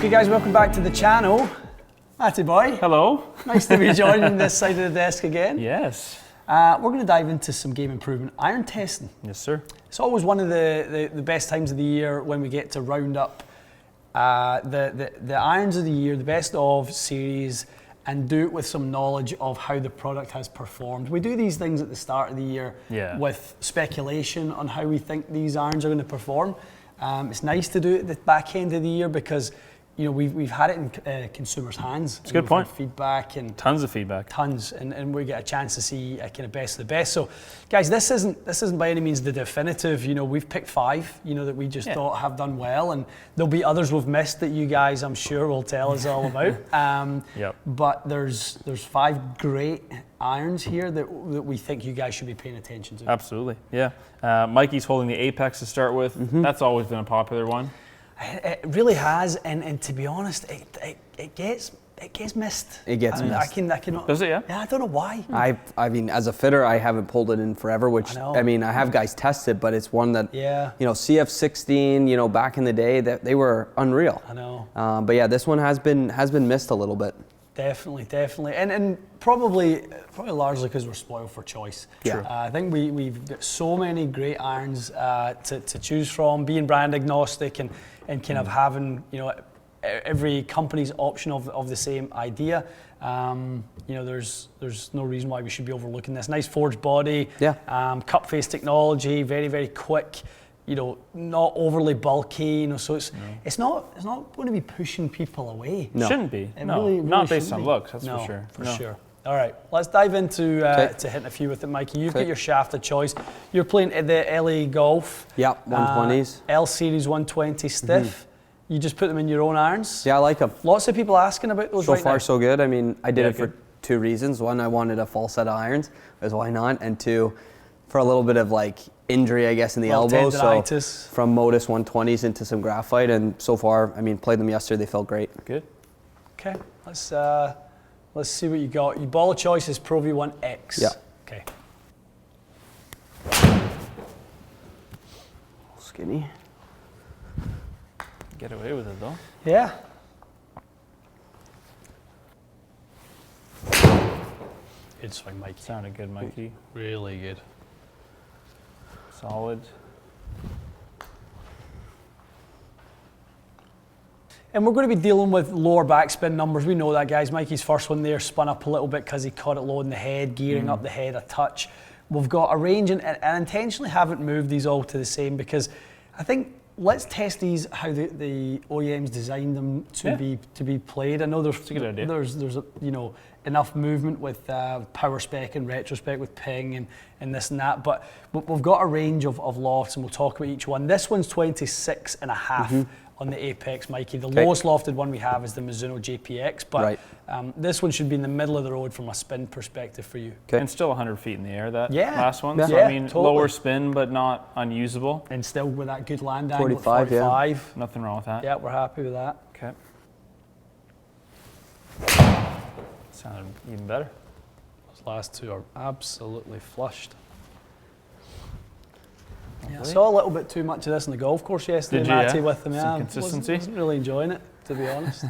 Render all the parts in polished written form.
Okay guys, welcome back to the channel. Matty boy. Hello. Nice to be joining this side of the desk again. Yes. We're going to dive into some game improvement iron testing. Yes, sir. It's always one of the best times of the year when we get to round up the irons of the year, the best of series, and do it with some knowledge of how the product has performed. We do these things at the start of the year with speculation on how we think these irons are going to perform. It's nice to do it at the back end of the year because we've had it in consumers' hands. It's a good point. Feedback and tons of feedback. Tons, and we get a chance to see a kind of best of the best. So, guys, this isn't by any means the definitive. We've picked 5. That we just thought have done well, and there'll be others we've missed that you guys, I'm sure, will tell us all about. But there's 5 great irons here that we think you guys should be paying attention to. Absolutely, yeah. Mikey's holding the Apex to start with. That's always been a popular one. It really has, and to be honest, it gets missed. It gets missed. I cannot. Does it? Yeah. Yeah, I don't know why. I mean, as a fitter, I haven't pulled it in forever. Which I mean, I have guys test it, but it's one that CF16. Back in the day, that they were unreal. I know. But yeah, this one has been missed a little bit. Definitely, and probably largely because we're spoiled for choice. Yeah. I think we've got so many great irons to choose from, being brand agnostic and kind of having every company's option of the same idea. There's no reason why we should be overlooking this. Nice forged body. Yeah. Cup face technology, very very quick. Not overly bulky, so it's not going to be pushing people away. No. Shouldn't be. It no, really not based on be. looks, that's No, for sure. For sure. All right, let's dive into to hitting a few with it, Mikey. You've got your shaft of choice. You're playing at the LA Golf. Yeah, 120s. L Series 120 stiff. You just put them in your own irons. Yeah, I like them. Lots of people asking about those so right far, now. so good. I mean, I did it for 2 reasons. One, I wanted a full set of irons, because why not? And 2, for a little bit of injury, I guess, in the elbow. Tendinitis. So from Modus 120s into some graphite, and so far, I mean, played them yesterday. They felt great. Good. Okay, let's see what you got. Your ball of choice is Pro V1X. Yeah. Okay. Skinny. Get away with it though. Yeah. Good swing, Mikey. Sounded good, Mikey. Really good. Solid. And we're going to be dealing with lower backspin numbers. We know that, guys. Mikey's first one there spun up a little bit because he caught it low in the head, gearing up the head a touch. We've got a range, and intentionally haven't moved these all to the same because I think let's test these how the OEMs designed them to be played. I know there's enough movement with power spec and retrospec with ping and this and that, but we've got a range of lofts, and we'll talk about each one. This one's 26 and a half on the Apex, Mikey. The lowest lofted one we have is the Mizuno JPX, but this one should be in the middle of the road from a spin perspective for you. And still 100 feet in the air, that last one. Yeah. So I mean, lower spin, but not unusable. And still with that good land angle. 45, yeah. Nothing wrong with that. Yeah, we're happy with that. Okay. Sounded even better. Those last 2 are absolutely flushed. Yeah, I saw a little bit too much of this on the golf course yesterday, Matty, with them. Some consistency. Wasn't really enjoying it, to be honest.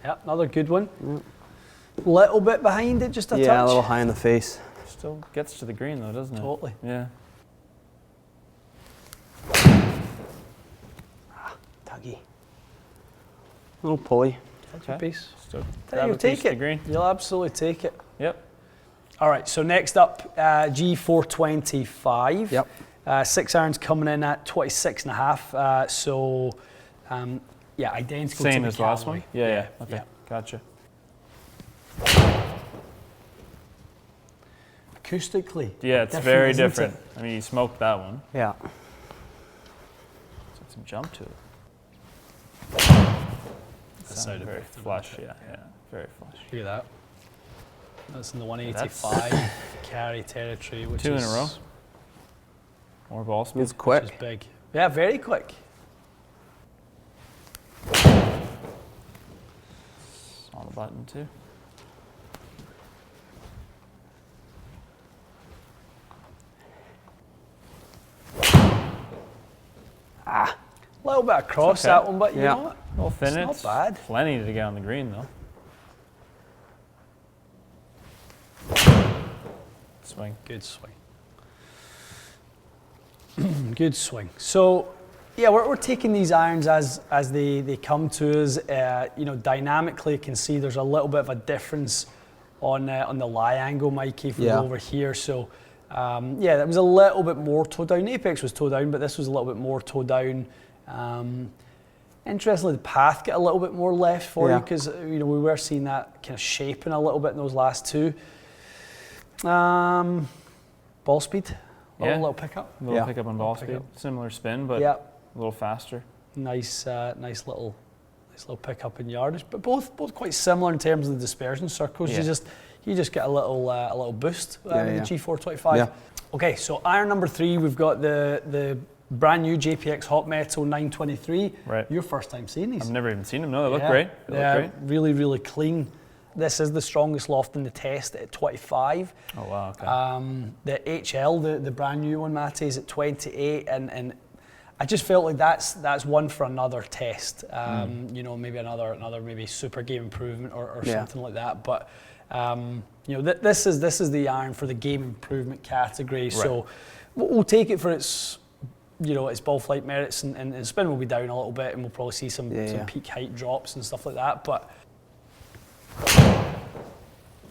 Yeah, another good one. Little bit behind it, just a touch. Yeah, a little high in the face. Still gets to the green though, doesn't it? Totally. Yeah. Tuggy. Little pulley. That's your piece. Still You'll take it. Green. You'll absolutely take it. Yep. All right, so next up, G425. Yep. 6 irons coming in at 26 and a half. Identical Same to as the last Callaway. one? Yeah. Okay. Yeah. Gotcha. Acoustically. Yeah, it's very isn't different. it? I mean, you smoked that one. Yeah. It's got some jump to it. Sounded very flush, yeah, very flush. Look at that. That's in the 185 carry territory, which 2 is in a row. More ball speed. It's quick. Which is big. Yeah, very quick. On the button too. A little bit across that one, but you know what? Well, thin. It's not bad. Plenty to get on the green, though. Swing. Good swing. Good swing. So, yeah, we're taking these irons as they come to us. You know, dynamically, you can see there's a little bit of a difference on the lie angle, Mikey, if we go over here. So, yeah, that was a little bit more toe down. Apex was toe down, but this was a little bit more toe down. Interestingly, the path got a little bit more left for you because you know we were seeing that kind of shaping a little bit in those last two. Ball speed, little pickup. A little pickup on ball speed. Similar spin, but a little faster. Nice little pickup in yardage, but both quite similar in terms of the dispersion circles. You just get a little boost with the G425. Yeah. Okay, so iron number 3, we've got the brand new JPX Hot Metal 923. Right. Your first time seeing these? I've never even seen them. No, they look great. They look great. Really, really clean. This is the strongest loft in the test at 25. Oh wow. Okay. The HL, the brand new one, Matty, is at 28, and I just felt like that's one for another test. You know, maybe another maybe super game improvement or something like that. But you know, this is the iron for the game improvement category. Right. So we'll take it for its, you know, its ball flight merits, and spin will be down a little bit, and we'll probably see some peak height drops and stuff like that. But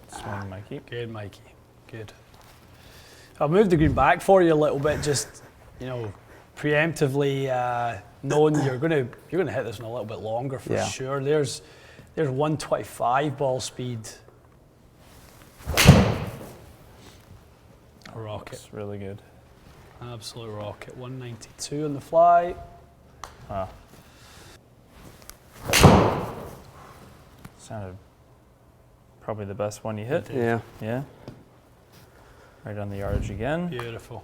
swing, Mikey. Good, Mikey. Good. I'll move the green back for you a little bit, just, you know, preemptively knowing you're gonna hit this one a little bit longer for sure. There's 125 ball speed. A rocket. Looks really good. Absolute rocket. 192 on the fly. Wow. Sounded probably the best one you hit. Yeah. Yeah. Right on the yardage again. Beautiful.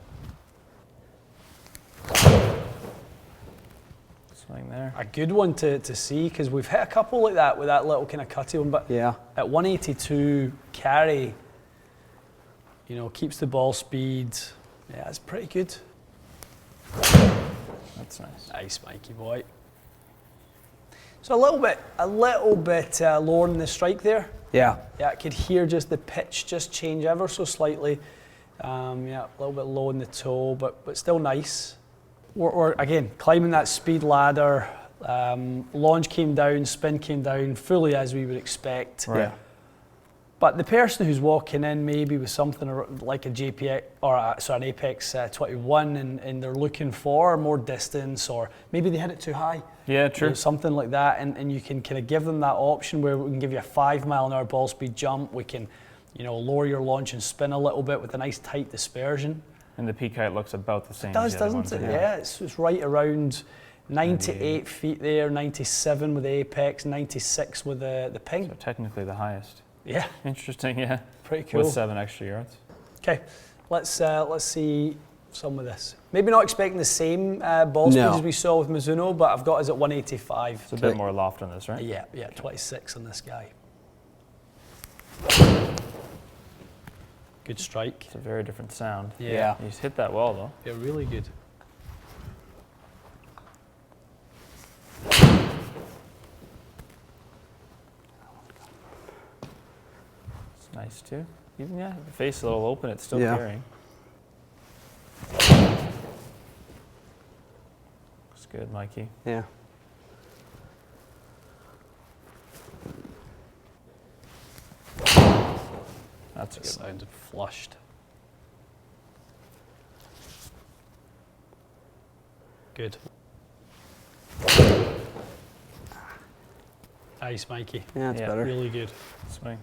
Swing there. A good one to see, because we've hit a couple like that with that little kind of cutty one, but at 182 carry, you know, keeps the ball speed. Yeah, it's pretty good. That's nice. Nice, Mikey boy. So a little bit lower in the strike there. Yeah. Yeah, I could hear just the pitch just change ever so slightly. Yeah, a little bit low in the toe, but still nice. We're again climbing that speed ladder. Launch came down, spin came down, fully as we would expect. Right. Yeah. But the person who's walking in maybe with something like a JPX or an Apex 21, and they're looking for more distance, or maybe they hit it too high. Yeah, true. You know, something like that, and you can kind of give them that option where we can give you a 5 mile an hour ball speed jump. We can, you know, lower your launch and spin a little bit with a nice tight dispersion. And the peak height looks about the same. It does, as the other doesn't ones, it? Yeah, it's right around 98 feet there, 97 with the Apex, 96 with the Ping. So technically the highest. Yeah. Interesting, yeah. Pretty cool. With 7 extra yards. Okay, let's see some of this. Maybe not expecting the same ball speed as we saw with Mizuno, but I've got us at 185. It's a bit more loft on this, right? Yeah, 26 on this guy. Good strike. It's a very different sound. Yeah. You hit that well, though. Yeah, really good. It's nice, too. Even, the face a little open, it's still carrying. It's good, Mikey. Yeah. That's a good. Sounded flushed. Good. Nice, Mikey. Yeah, it's better. Really good. Swing.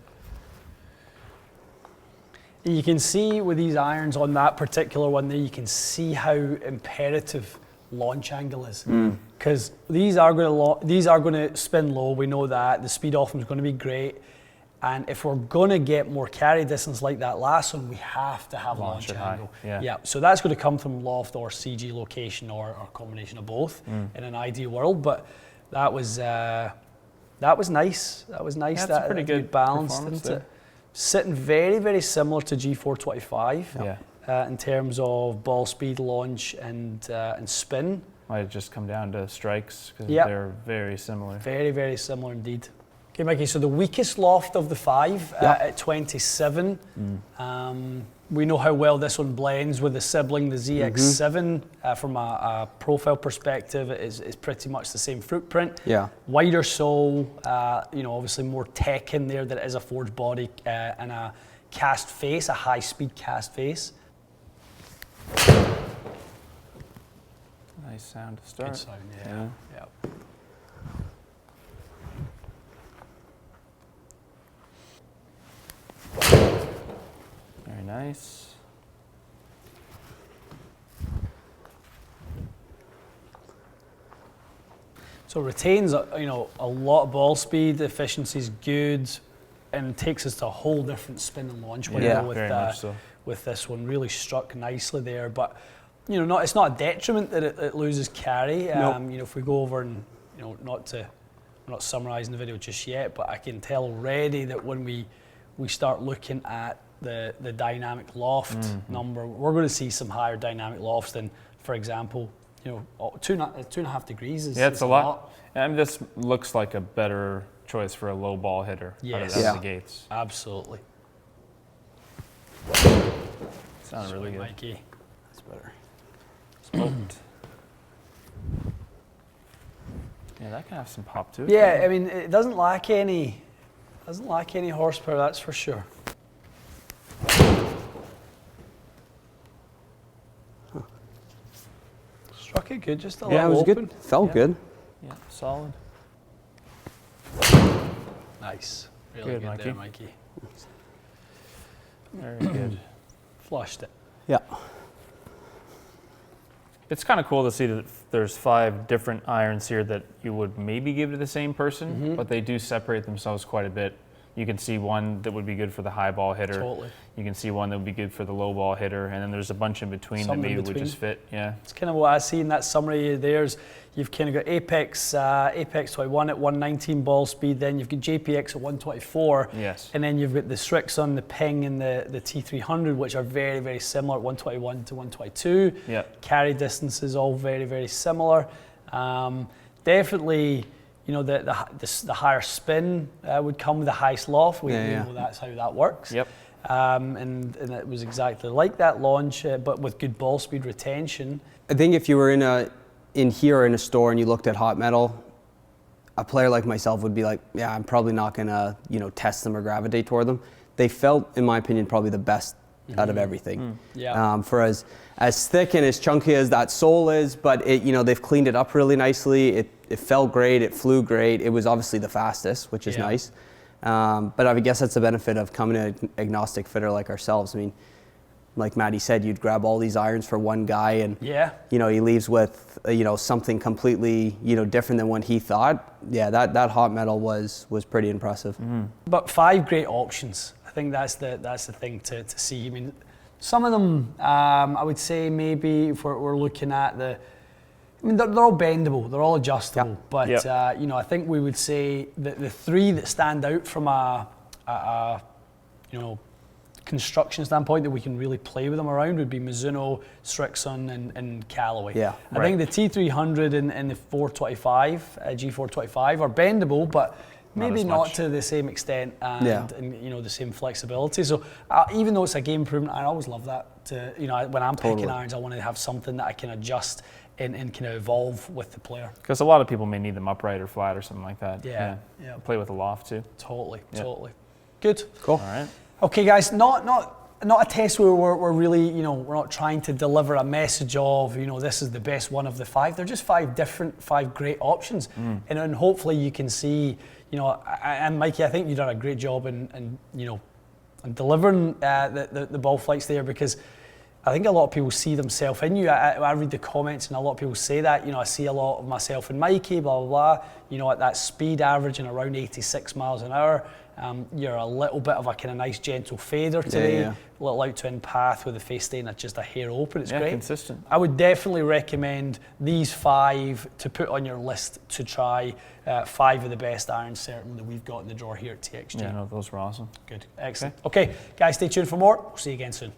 You can see with these irons on that particular one there, you can see how imperative launch angle is. Because these are going to spin low, we know that. The speed off them is going to be great. And if we're going to get more carry distance like that last one, we have to have launch angle. Yeah. So that's going to come from loft or CG location or a combination of both in an ideal world. But that was nice. That was nice. Yeah, that pretty good balance, performance didn't it? there. Sitting very, very similar to G425 in terms of ball speed, launch, and spin. Might just come down to strikes because Yep. they're very similar. Very, very similar indeed. Okay, Mikey, so the weakest loft of the 5 at 27. We know how well this one blends with the sibling, the ZX7. From a profile perspective, it's pretty much the same footprint. Yeah. Wider sole, obviously more tech in there that is a forged body and a cast face, a high-speed cast face. Nice sound to start. Good sound, yeah. Very nice. So retains, a lot of ball speed, efficiency's good, and takes us to a whole different spin and launch window very much so. with this one. Really struck nicely there, but it's not a detriment that it loses carry. Nope. If we go over and I'm not summarising the video just yet, but I can tell already that when we start looking at the dynamic loft number, we're going to see some higher dynamic lofts than, for example, 2.5 degrees is It's a lot. And this looks like a better choice for a low ball hitter Yes. out of the gates. Absolutely. Sounded really good. Mikey. That's better. Smoked. Yeah, that can have some pop to it. Yeah, I mean, it doesn't lack any horsepower, that's for sure. Struck it good, just a Yeah, it little was open. good. Felt good. Yeah, solid. Nice. Really Good, good, Mikey. there, Mikey. Very good. Flushed it. Yeah. It's kind of cool to see that there's 5 different irons here that you would maybe give to the same person, but they do separate themselves quite a bit. You can see one that would be good for the high ball hitter. Totally. You can see one that would be good for the low ball hitter, and then there's a bunch in between Some that in maybe would between. just fit. Yeah. It's kind of what I see in that summary. There's you've kind of got Apex 21 at 119 ball speed, then you've got JPX at 124, Yes. and then you've got the Srixon, the Ping, and the T300, which are very, very similar at 121 to 122. Yeah. Carry distances all very, very similar. Definitely, the higher spin would come with the highest loft. We know that's how that works. Yep. And it was exactly like that launch, but with good ball speed retention. I think if you were in here or in a store and you looked at hot metal, a player like myself would be like, yeah, I'm probably not gonna, test them or gravitate toward them. They felt, in my opinion, probably the best out of everything. Yeah. For as thick and as chunky as that sole is, but they've cleaned it up really nicely. It felt great. It flew great. It was obviously the fastest, which is nice. But I guess that's the benefit of coming to an agnostic fitter like ourselves. I mean, like Matty said, you'd grab all these irons for one guy, and he leaves with something completely different than what he thought. Yeah, that hot metal was pretty impressive. But 5 great options. I think that's the thing to see. I mean, some of them, I would say maybe if we're looking at they're all bendable, they're all adjustable. But I think we would say that the 3 that stand out from a construction standpoint that we can really play with them around would be Mizuno, Srixon, and Callaway. Yeah, I think the T300 and the 425, G425 are bendable, but maybe not to the same extent and the same flexibility. So even though it's a game improvement, I always love that. When I'm picking irons, I want to have something that I can adjust and kind of evolve with the player. Because a lot of people may need them upright or flat or something like that. Yeah. Play with a loft too. Totally. Good. Cool. All right. Okay, guys, not a test where we're really, we're not trying to deliver a message of, this is the best one of the 5. They're just 5 great options. And then hopefully you can see, and Mikey, I think you've done a great job in delivering the ball flights there, because I think a lot of people see themselves in you. I read the comments and a lot of people say that, I see a lot of myself in Mikey, blah, blah, blah. At that speed averaging around 86 miles an hour, you're a little bit of a kind of nice gentle fader today, a little out to in path with the face staying at just a hair open. It's great. Consistent. I would definitely recommend these 5 to put on your list to try. 5 of the best irons certainly that we've got in the drawer here at TXG. Yeah, no, those were awesome. Good, excellent. Okay, guys, stay tuned for more. We'll see you again soon.